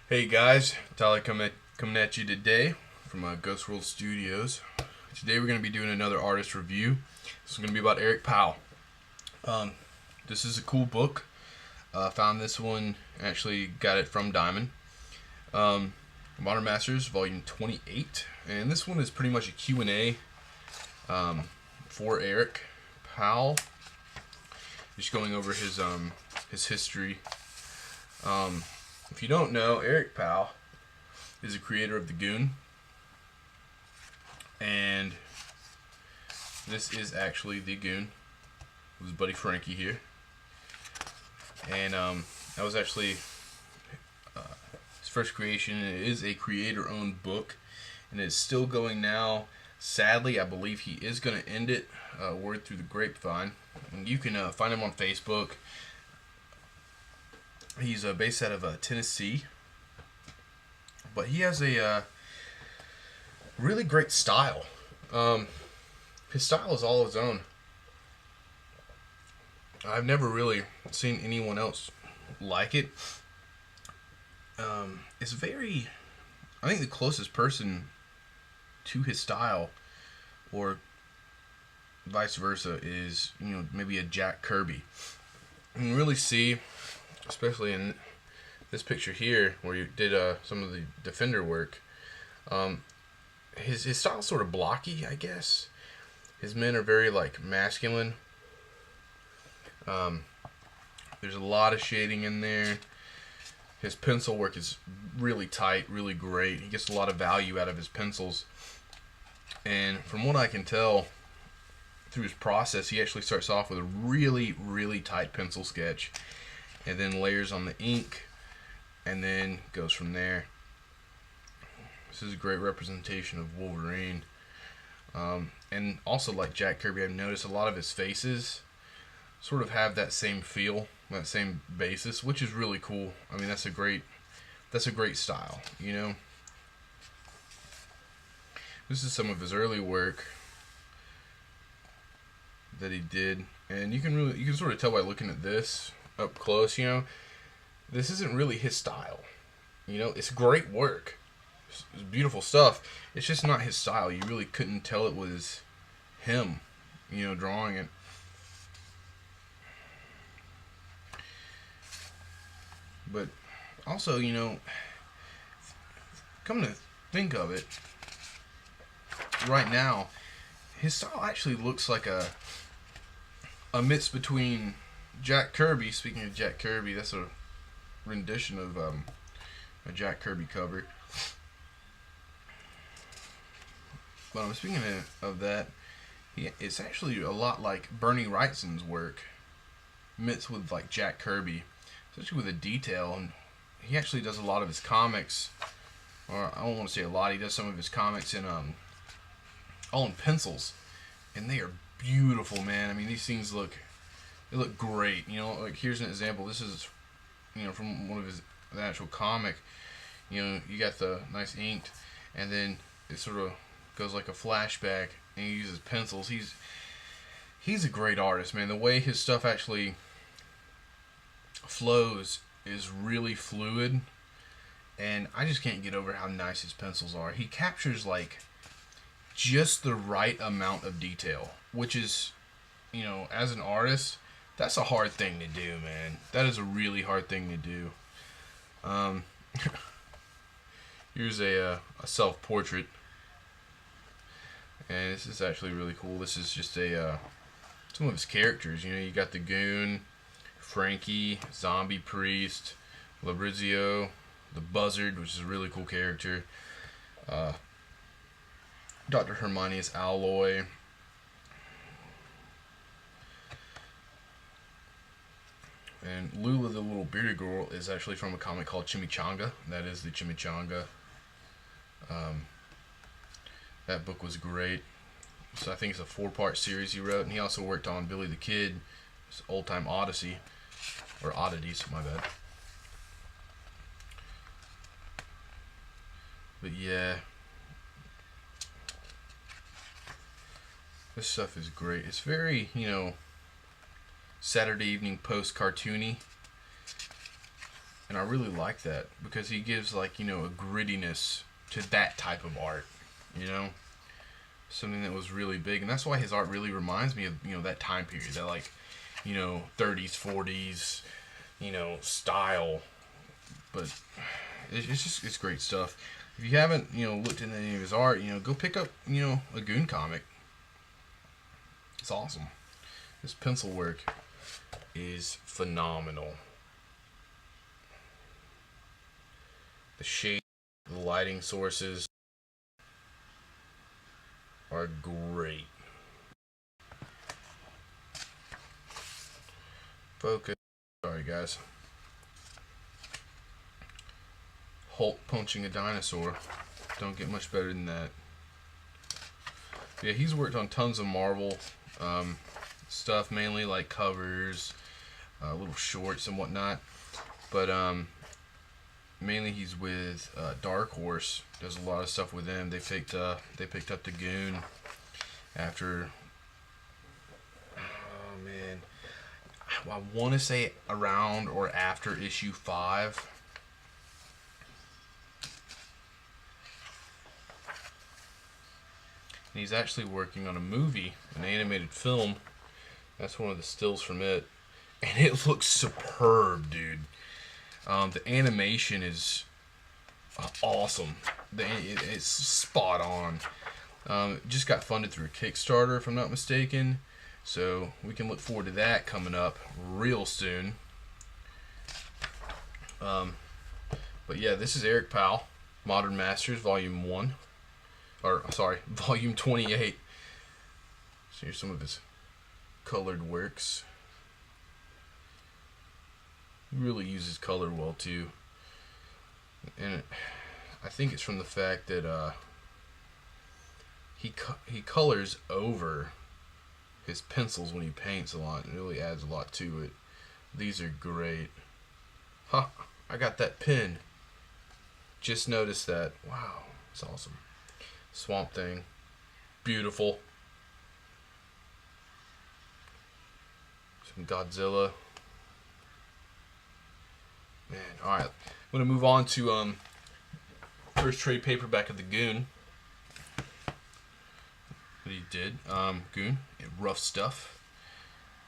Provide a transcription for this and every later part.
Hey guys, Tyler coming at you today from Ghost World Studios. Today we're going to be doing another artist review. This is going to be about Eric Powell. Um, this is a cool book. Found this one, actually got it from Diamond. Modern Masters, volume 28. And this one is pretty much a Q&A for Eric Powell. Just going over his history. If you don't know, Eric Powell is a creator of the Goon, and this is actually the Goon. It was Buddy Frankie here, and that was actually his first creation. It is a creator-owned book, and it's still going now. Sadly, I believe he is going to end it. Word through the grapevine, and you can find him on Facebook. He's based out of Tennessee, but he has a really great style. His style is all his own. I've never really seen anyone else like it. It's very, I think the closest person to his style, or vice versa, is maybe a Jack Kirby. You can really see, especially in this picture here, where you did some of the Defender work. His style's sort of blocky, I guess. His men are very masculine. There's a lot of shading in there. His pencil work is really tight, really great. He gets a lot of value out of his pencils. And from what I can tell through his process, he actually starts off with a really, really tight pencil sketch, and then layers on the ink, and then goes from there. This is a great representation of Wolverine. And also, like Jack Kirby, I've noticed a lot of his faces sort of have that same feel, that same basis, which is really cool. I mean, that's a great style, This is some of his early work that he did, and you can sort of tell by looking at this up close, this isn't really his style. It's great work. It's beautiful stuff. It's just not his style. You really couldn't tell it was him, drawing it. But also, come to think of it, right now, his style actually looks like a mix between Jack Kirby. Speaking of Jack Kirby, that's a rendition of a Jack Kirby cover. But I'm speaking of that, it's actually a lot like Bernie Wrightson's work, mixed with Jack Kirby, especially with the detail. And he actually does a lot of his comics, or I don't want to say a lot. He does some of his comics in all in pencils, and they are beautiful, man. I mean, these things look great. Here's an example. This is from one of the actual comic. You got the nice inked, and then it sort of goes like a flashback, and he uses pencils. He's a great artist, man. The way his stuff actually flows is really fluid, and I just can't get over how nice his pencils are. He captures just the right amount of detail, which is, as an artist, that's a hard thing to do, man. That is a really hard thing to do. Here's a self-portrait, and this is actually really cool. This is just some of his characters. You got the Goon, Frankie, Zombie Priest, Labrizio, the Buzzard, which is a really cool character. Dr. Hermione's Alloy. And Lula, the little bearded girl, is actually from a comic called Chimichanga. That is the Chimichanga. That book was great. So I think it's a 4-part series he wrote. And he also worked on Billy the Kid, Old Time Odyssey. Or Oddities, my bad. But yeah. This stuff is great. It's very, Saturday Evening Post cartoony. And I really like that because he gives, like, a grittiness to that type of art, you know? Something that was really big. And that's why his art really reminds me of, that time period, that, like, 30s, 40s, style. But it's great stuff. If you haven't, looked into any of his art, go pick up, a Goon comic. It's awesome. His pencil work is phenomenal. The shade, the lighting sources are great. Focus. Sorry, guys. Hulk punching a dinosaur. Don't get much better than that. Yeah, he's worked on tons of Marvel stuff, mainly like covers, little shorts and whatnot. But mainly he's with Dark Horse. Does a lot of stuff with them. They picked up the Goon after. Oh man, I want to say around or after issue 5. And he's actually working on a movie, an animated film. That's one of the stills from it, and it looks superb, dude. The animation is awesome. It's spot on. Just got funded through a Kickstarter, if I'm not mistaken. So we can look forward to that coming up real soon. But yeah, this is Eric Powell, Modern Masters, Volume 1. Or, sorry, Volume 28. So here's some of his colored works. He really uses color well, too. And I think it's from the fact that he colors over his pencils when he paints a lot. It really adds a lot to it. These are great. Ha! I got that pen. Just noticed that. Wow, it's awesome. Swamp Thing. Beautiful. Some Godzilla. Man, alright. I'm going to move on to first trade paperback of the Goon. What he did. Goon. Rough Stuff.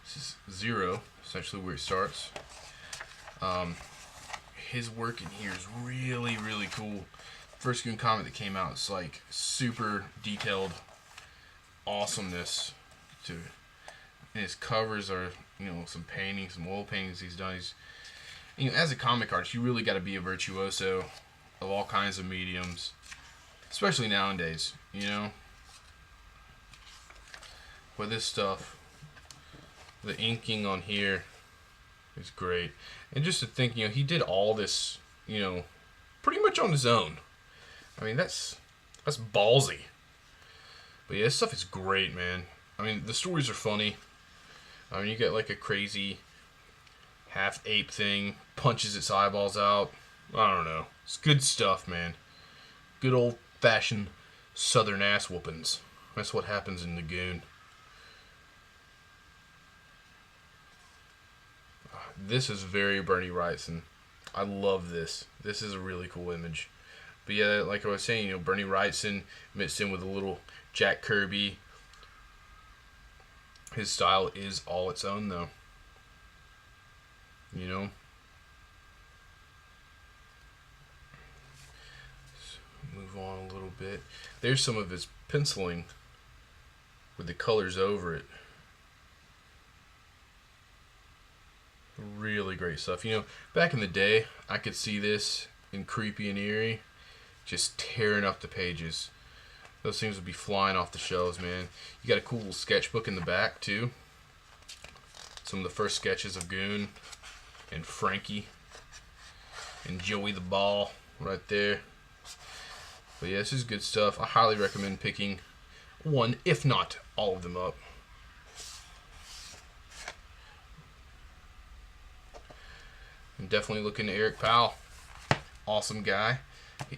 This is 0. Essentially where it starts. His work in here is really, really cool. First Goon comic that came out, it's like super detailed awesomeness to it. And his covers are, some paintings, some oil paintings he's done. He's, as a comic artist, you really got to be a virtuoso of all kinds of mediums, especially nowadays, But this stuff, the inking on here is great. And just to think, he did all this, pretty much on his own. I mean, that's ballsy. But yeah, this stuff is great, man. I mean, the stories are funny. I mean, you get like a crazy half-ape thing, punches its eyeballs out. I don't know. It's good stuff, man. Good old-fashioned southern ass whoopings. That's what happens in the Goon. This is very Bernie Wrightson. I love this. This is a really cool image. But yeah, like I was saying, Bernie Wrightson mixed in with a little Jack Kirby. His style is all its own, though. Let's move on a little bit. There's some of his penciling with the colors over it. Really great stuff. Back in the day, I could see this in Creepy and Eerie, just tearing up the pages. Those things would be flying off the shelves, man. You got a cool little sketchbook in the back, too. Some of the first sketches of Goon and Frankie and Joey the Ball right there. But yeah, this is good stuff. I highly recommend picking one, if not all of them up. And definitely look into Eric Powell. Awesome guy.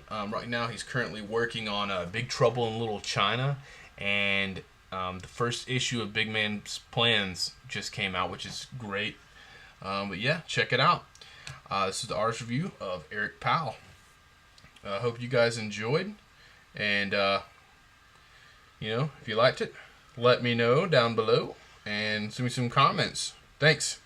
Right now he's currently working on Big Trouble in Little China, and the first issue of Big Man's Plans just came out, which is great. But yeah, check it out. This is the artist review of Eric Powell. I hope you guys enjoyed, and if you liked it, let me know down below and send me some comments. Thanks.